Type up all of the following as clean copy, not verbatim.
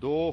2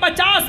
50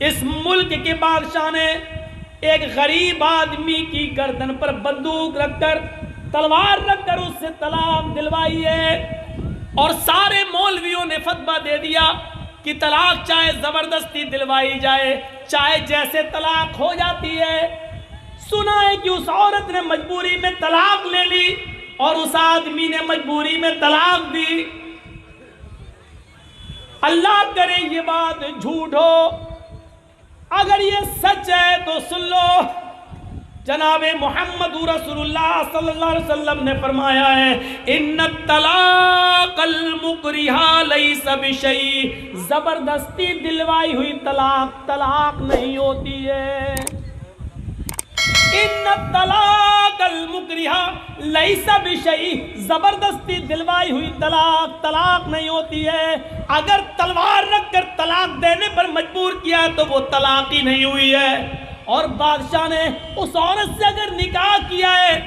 اس ملک کے بادشاہ نے ایک غریب آدمی کی گردن پر بندوق رکھ کر تلوار رکھ کر اس سے طلاق دلوائی ہے، اور سارے مولویوں نے فتویٰ دے دیا کہ طلاق چاہے زبردستی دلوائی جائے چاہے جیسے طلاق ہو جاتی ہے۔ سنا ہے کہ اس عورت نے مجبوری میں طلاق لے لی اور اس آدمی نے مجبوری میں طلاق دی۔ اللہ کرے یہ بات جھوٹ ہو، اگر یہ سچ ہے تو سن لو، جناب محمد رسول اللہ صلی اللہ علیہ وسلم نے فرمایا ہے ان الطلاق المکرہ لیس بشیء، زبردستی دلوائی ہوئی طلاق نہیں ہوتی ہے۔ ان الطلاق المکرہ لیس بشیء، زبردستی دلوائی ہوئی طلاق نہیں ہوتی ہے۔ اگر تلوار رکھ کر طلاق دینے پر مجبور کیا تو وہ طلاق ہی نہیں ہوئی ہے۔ اور بادشاہ نے اس عورت سے اگر نکاح کیا ہے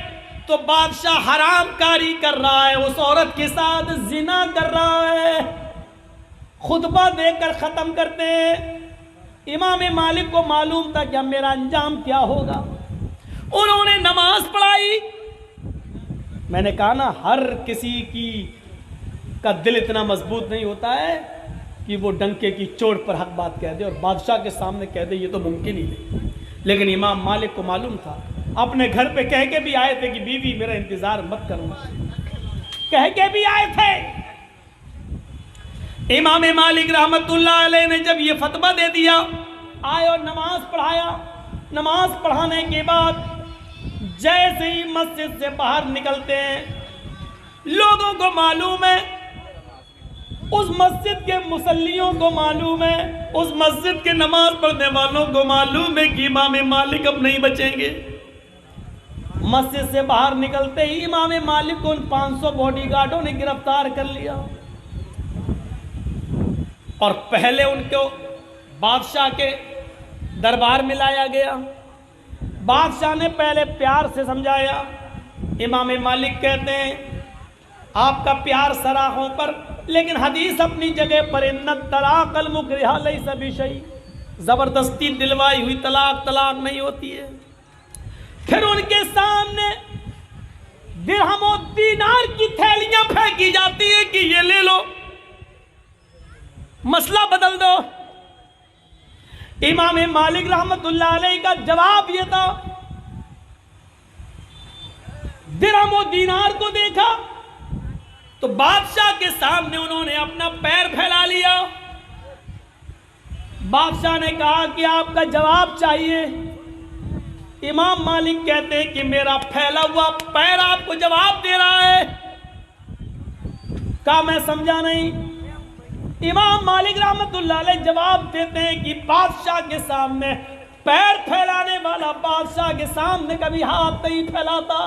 تو بادشاہ حرام کاری کر رہا ہے، اس عورت کے ساتھ زنا کر رہا ہے۔ خطبہ دے کر ختم کرتے ہیں۔ امام مالک کو معلوم تھا کہ اب میرا انجام کیا ہوگا، انہوں نے نماز پڑھائی۔ میں نے کہا نا، ہر کسی کا دل اتنا مضبوط نہیں ہوتا ہے کہ وہ ڈنکے کی چوٹ پر حق بات کہہ دے اور بادشاہ کے سامنے کہہ دے، یہ تو ممکن ہی نہیں۔ لیکن امام مالک کو معلوم تھا، اپنے گھر پہ کہہ کے بھی آئے تھے کہ بیوی میرا انتظار مت کرنا، کہہ کے بھی آئے تھے۔ امام مالک رحمت اللہ علیہ نے جب یہ فتویٰ دے دیا، آئے اور نماز پڑھایا۔ نماز پڑھانے کے بعد جیسے ہی مسجد سے باہر نکلتے ہیں، لوگوں کو معلوم ہے، اس مسجد کے مصلیوں کو معلوم ہے، اس مسجد کے نماز پڑھنے والوں کو معلوم ہے کہ امام مالک اب نہیں بچیں گے۔ مسجد سے باہر نکلتے ہی امام مالک کو ان 500 باڈی گارڈوں نے گرفتار کر لیا، اور پہلے ان کو بادشاہ کے دربار میں لایا گیا۔ بادشاہ نے پہلے پیار سے سمجھایا۔ امام مالک کہتے ہیں آپ کا پیار سراہوں پر، لیکن حدیث اپنی جگہ پر ان الطلاق المکرہ لیس بشیء، زبردستی دلوائی ہوئی طلاق نہیں ہوتی ہے۔ پھر ان کے سامنے درہم و دینار کی تھیلیاں پھینکی جاتی ہے کہ یہ لے لو، مسئلہ بدل دو۔ امام مالک رحمت اللہ علیہ کا جواب یہ تھا، درہم و دینار کو دیکھا تو بادشاہ کے سامنے انہوں نے اپنا پیر پھیلا لیا۔ بادشاہ نے کہا کہ آپ کا جواب چاہیے۔ امام مالک کہتے ہیں کہ میرا پھیلا ہوا پیر آپ کو جواب دے رہا ہے۔ کہا میں سمجھا نہیں۔ امام مالک رحمت اللہ علیہ جواب دیتے ہیں کہ بادشاہ کے سامنے پیر پھیلانے والا بادشاہ کے سامنے کبھی ہاتھ نہیں پھیلاتا۔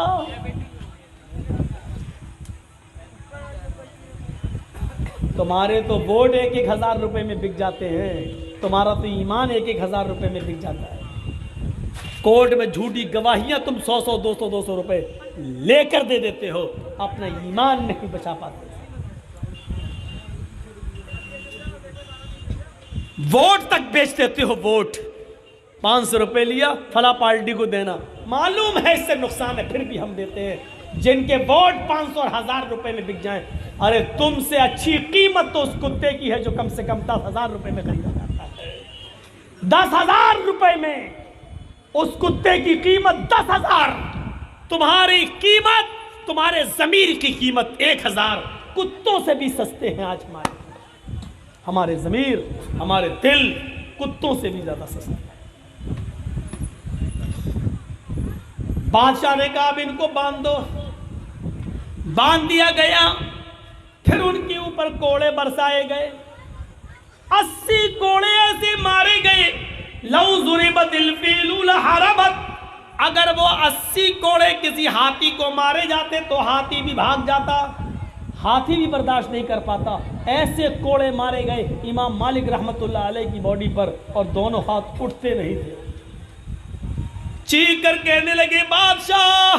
تمہارے تو ووٹ 1,000 روپے میں بک جاتے ہیں، تمہارا تو ایمان 1,000 روپے میں بک جاتا ہے۔ کورٹ میں جھوٹی گواہیاں تم 100 200 روپے لے کر دے دیتے ہو، اپنا ایمان نہیں بچا پاتے۔ ووٹ تک بیچ دیتے ہو، ووٹ 500 روپے لیا فلاں پارٹی کو دینا، معلوم ہے اس سے نقصان ہے، پھر بھی ہم دیتے ہیں۔ جن کے ووٹ 500 اور 1000 روپے میں بک جائیں، ارے تم سے اچھی قیمت تو اس کتے کی ہے جو کم سے کم 10,000 روپے میں خریدا جاتا ہے۔ 10,000 روپے میں اس کتے کی قیمت 10,000، تمہاری قیمت، تمہارے ضمیر کی قیمت 1,000، کتوں سے بھی سستے ہیں آج ہمارے ضمیر، ہمارے دل کتوں سے بھی زیادہ سستے ہیں۔ بادشاہ نے کہا اب ان کو باندھ دو، باندھ دیا گیا۔ پھر ان کے اوپر کوڑے برسائے گئے، 80 کوڑے ایسے مارے گئے، لو ضربت الفیل لحربت، اگر وہ 80 کوڑے کسی ہاتھی کو مارے جاتے تو ہاتھی بھی بھاگ جاتا، ہاتھی بھی برداشت نہیں کر پاتا، ایسے کوڑے مارے گئے امام مالک رحمت اللہ علیہ کی باڈی پر، اور دونوں ہاتھ اٹھتے نہیں تھے۔ چیخ کر کہنے لگے بادشاہ،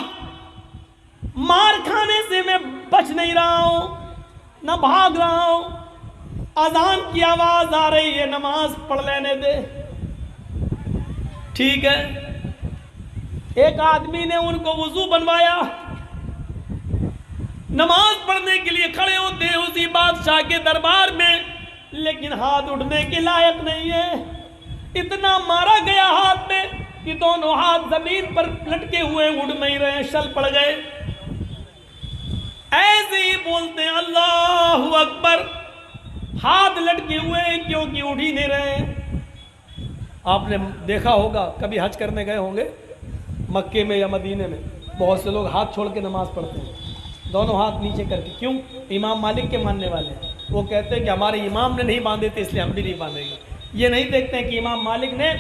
مار کھانے سے میں بچ نہیں رہا ہوں، نہ بھاگ رہا ہوں، اذان کی آواز آ رہی ہے، نماز پڑھ لینے دے۔ ٹھیک ہے، ایک آدمی نے ان کو وضو بنوایا، نماز پڑھنے کے لیے کھڑے ہوتے ہیں اسی بادشاہ کے دربار میں، لیکن ہاتھ اٹھنے کے لائق نہیں ہے، اتنا مارا گیا ہاتھ میں کہ دونوں ہاتھ زمین پر لٹکے ہوئے اڑ نہیں رہے، شل پڑ گئے۔ ایسے ہی بولتے ہیں اللہ اکبر، ہاتھ لٹکے ہوئے کیونکہ اٹھ ہی نہیں رہے۔ آپ نے دیکھا ہوگا، کبھی حج کرنے گئے ہوں گے مکے میں یا مدینے میں، بہت سے لوگ ہاتھ چھوڑ کے نماز پڑھتے ہیں، دونوں ہاتھ نیچے کر کے۔ کیوں؟ امام مالک کے ماننے والے ہیں، وہ کہتے ہیں کہ ہمارے امام نے نہیں باندھے تھے اس لیے ہم بھی نہیں باندھیں گے۔ یہ نہیں دیکھتے ہیں کہ امام مالک نے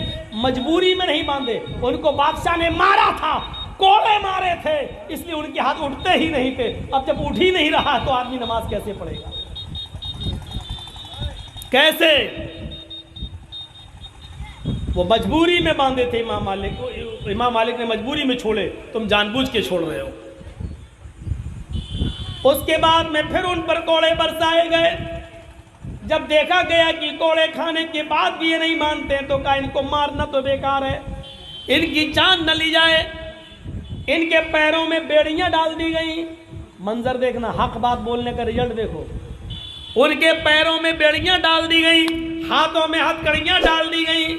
مجبوری میں نہیں باندھے، ان کو بادشاہ نے مارا تھا، کوڑے مارے تھے، اس لیے ان کے ہاتھ اٹھتے ہی نہیں تھے۔ اب جب اٹھ ہی نہیں رہا تو آدمی نماز کیسے پڑھے گا؟ کیسے؟ وہ مجبوری میں باندھے تھے امام مالک نے مجبوری میں چھوڑے، تم جان بوجھ کے چھوڑ رہے ہو۔ اس کے بعد میں پھر ان پر کوڑے برسائے گئے۔ جب دیکھا گیا کہ کوڑے کھانے کے بعد بھی یہ نہیں مانتے تو کہا ان کو مارنا تو بیکار ہے، ان کی جان نہ لی جائے۔ ان کے پیروں میں بیڑیاں ڈال دی گئیں، منظر دیکھنا، حق بات بولنے کا رزلٹ دیکھو۔ ان کے پیروں میں بیڑیاں ڈال دی گئیں، ہاتھوں میں ہتھکڑیاں ڈال دی گئیں،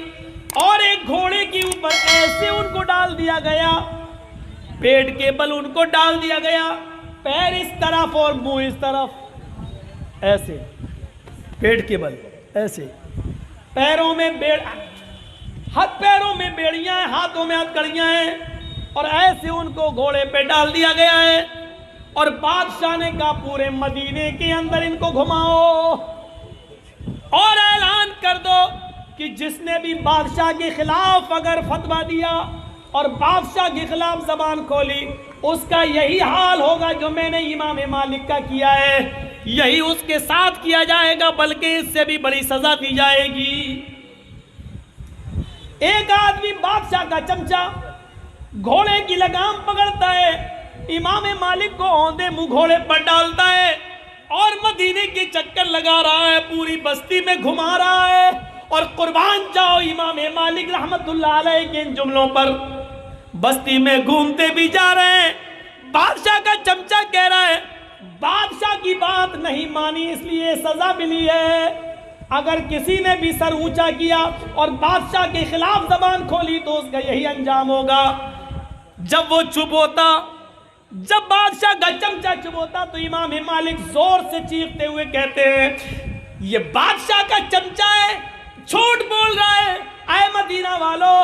اور ایک گھوڑے کے اوپر ایسے ان کو ڈال دیا گیا، پیٹ کے بل ان کو ڈال دیا گیا، پیر اس طرف اور منہ اس طرف، ایسے پیٹ کے بل ایسے، پیروں میں پیروں میں بیڑیاں ہیں، ہاتھوں میں ہتھکڑیاں ہیں، اور ایسے ان کو گھوڑے پہ ڈال دیا گیا ہے۔ اور بادشاہ نے کہا پورے مدینے کے اندر ان کو گھماؤ اور اعلان کر دو کہ جس نے بھی بادشاہ کے خلاف اگر فتویٰ دیا اور بادشاہ کے خلاف زبان کھولی، اس کا یہی حال ہوگا جو میں نے امام مالک کا کیا ہے، یہی اس کے ساتھ کیا جائے گا، بلکہ اس سے بھی بڑی سزا دی جائے گی۔ ایک آدمی بادشاہ کا چمچہ گھوڑے کی لگام پکڑتا ہے، امام مالک کو اوندے منہ گھوڑے پر ڈالتا ہے اور مدینے کے چکر لگا رہا ہے، پوری بستی میں گھما رہا ہے، اور قربان جاؤ امام مالک رحمت اللہ علیہ کے ان جملوں پر، بستی میں گھومتے بھی جا رہے ہیں۔ بادشاہ کا چمچہ کہہ رہا ہے بادشاہ کی بات نہیں مانی اس لیے سزا ملی ہے، اگر کسی نے بھی سر اونچا کیا اور بادشاہ کے خلاف زبان کھولی تو اس کا یہی انجام ہوگا۔ جب وہ چپ ہوتا، جب بادشاہ کا چمچہ چپ ہوتا تو امام مالک زور سے چیختے ہوئے کہتے ہیں یہ بادشاہ کا چمچہ ہے، جھوٹ بول رہا ہے۔ اے مدینہ والو،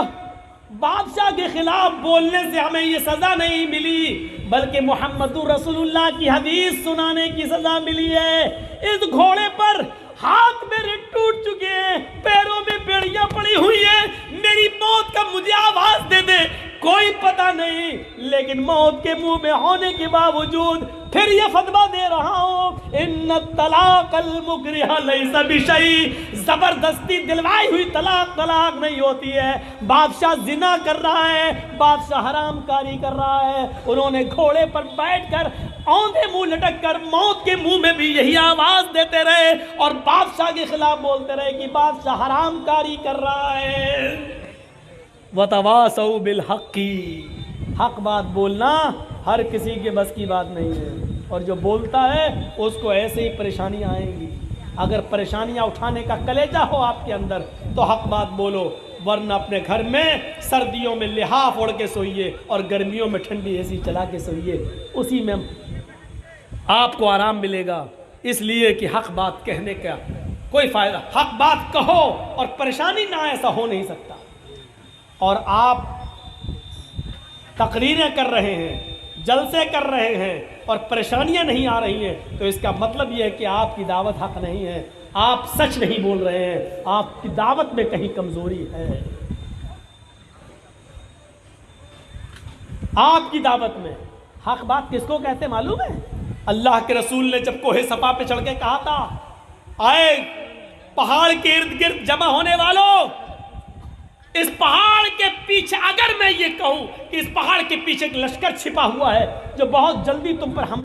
بادشاہ کے خلاف بولنے سے ہمیں یہ سزا نہیں ملی، بلکہ محمد رسول اللہ کی حدیث سنانے کی سزا ملی ہے۔ اس گھوڑے پر ہاتھ میرے ٹوٹ چکے ہیں، پیروں میں بیڑیاں پڑی ہوئی ہیں، میری موت کا مجھے آواز دے دے، کوئی پتہ نہیں، لیکن موت کے منہ میں ہونے کے باوجود پھر یہ فتویٰ دے رہا ہوں، ان الطلاق المکرہ لیس بشیء، زبردستی دلوائی ہوئی طلاق طلاق نہیں ہوتی ہے۔ بادشاہ زنا کر رہا ہے، بادشاہ حرام کاری کر رہا ہے، انہوں نے گھوڑے پر بیٹھ کر اوندے منہ لٹک کر موت کے منہ میں بھی یہی آواز دیتے رہے اور بادشاہ کے خلاف بولتے رہے کہ بادشاہ حرام کاری کر رہا ہے۔ وَتَوَاصَوْا بِالْحَقِّ، حق بات بولنا ہر کسی کے بس کی بات نہیں ہے، اور جو بولتا ہے اس کو ایسے ہی پریشانیاں آئیں گی۔ اگر پریشانیاں اٹھانے کا کلیجہ ہو آپ کے اندر تو حق بات بولو، ورنہ اپنے گھر میں سردیوں میں لحاف اوڑھ کے سوئیے اور گرمیوں میں ٹھنڈی اے سی چلا کے سوئیے، اسی میں آپ کو آرام ملے گا۔ اس لیے کہ حق بات کہنے کا کوئی فائدہ، حق بات کہو اور پریشانی نہ، ایسا ہو نہیں سکتا۔ اور آپ تقریریں کر رہے ہیں، جلسے کر رہے ہیں اور پریشانیاں نہیں آ رہی ہیں تو اس کا مطلب یہ ہے کہ آپ کی دعوت حق نہیں ہے، آپ سچ نہیں بول رہے ہیں، آپ کی دعوت میں کہیں کمزوری ہے۔ آپ کی دعوت میں حق بات کس کو کہتے معلوم ہے؟ اللہ کے رسول نے جب کوہ صفا پہ چڑھ کے کہا تھا آئے پہاڑ کے ارد گرد جمع ہونے والوں، اس پہاڑ کے پیچھے اگر میں یہ کہوں کہ اس پہاڑ کے پیچھے ایک لشکر چھپا ہوا ہے جو بہت جلدی تم پر ہم